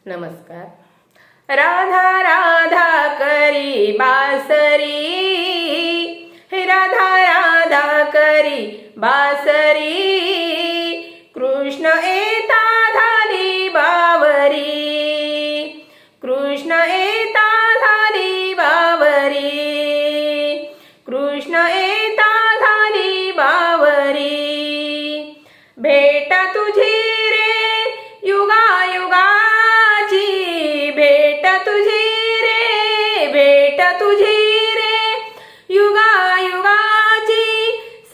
नमस्कार। राधा राधा करी बासरी, राधा राधा करी बासरी, कृष्ण येता झाली बावरी, कृष्ण येता झाली बावरी, कृष्ण येता झाली बावरी। भेट तुझी रे युगायुगाची, भेट तुझी रे, भेट तुझी रे युगायुगाची,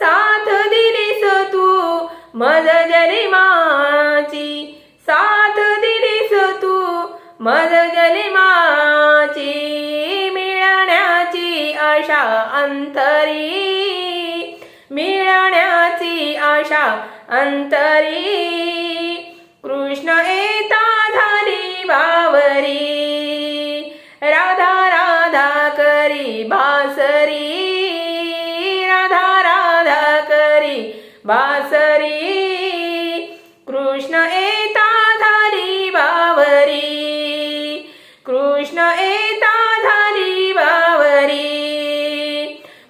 साथ दिलीस तू मज जलिमाची, साथ दिलीस तू मज जलिमाची। मिळण्याची आशा अंतरी, मिळण्याची आशा अंतरी, कृष्ण येता झाली बावरी, राधा राधा करी बासरी, राधा राधा करी बासरी, कृष्ण येता झाली बावरी, कृष्ण येता झाली बावरी,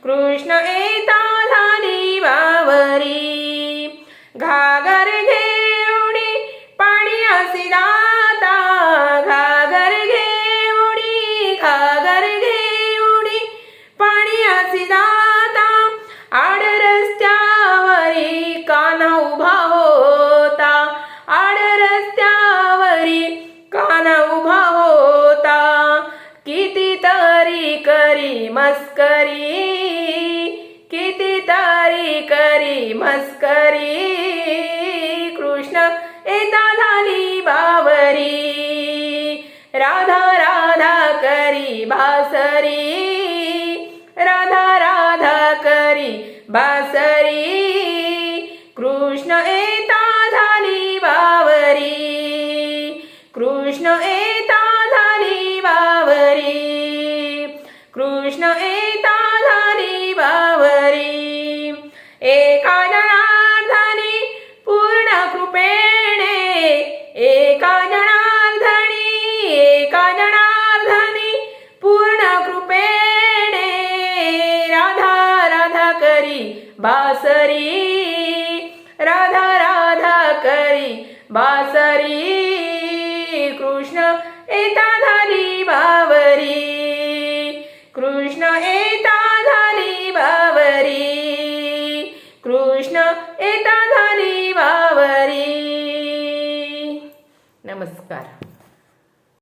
कृष्ण येता झाली बावरी। घागर घेऊनी पाणी असी जाता, घागर घेऊनी, घागर घेऊनी पाणी असी जाता, आड रस्त्यावरी कान्हा उभा होता, आड रस्त्यावरी कान्हा उभा होता, कितीतरी करी मस्करी, कितीतरी करी मस्करी, कृष्ण येता झाली बावरी, राधा राधा करी बासरी, राधा राधा करी बासरी, कृष्ण येता झाली बावरी, कृष्ण येता झाली बावरी, कृष्ण येता झाली बावरी। एका जनार्दनी पूर्ण कृपेने, एका जनार्दनी, एका जनार्दनी पूर्ण कृपेने, राधा राधा करी बासरी, राधा राधा करी बासरी, कृष्ण येता झाली बावरी, कृष्ण येता झाली बावरी, कृष्ण येता झाली बावरी। नमस्कार।